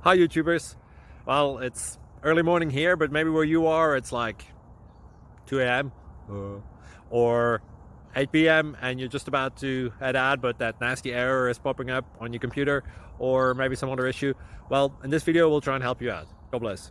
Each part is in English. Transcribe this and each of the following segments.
Hi YouTubers. Well, it's early morning here, but maybe where you are it's like 2 a.m. or 8 p.m. and you're just about to head out, but that nasty error is popping up on your computer, or maybe some other issue. Well, in this video we'll try and help you out. God bless.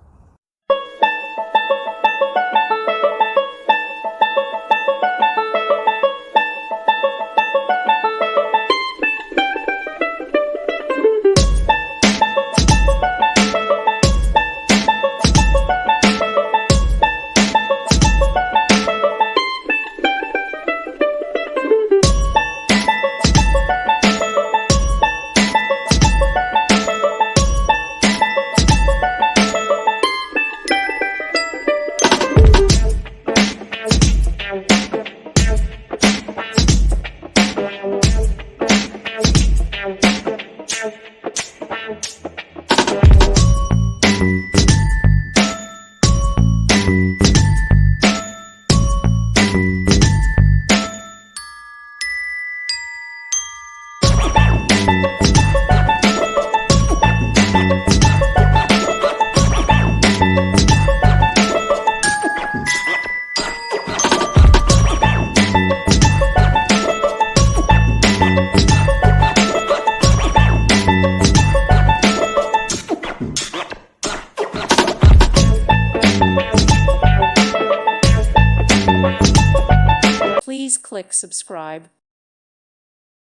Please click subscribe.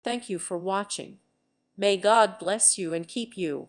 Thank you for watching. May God bless you and keep you.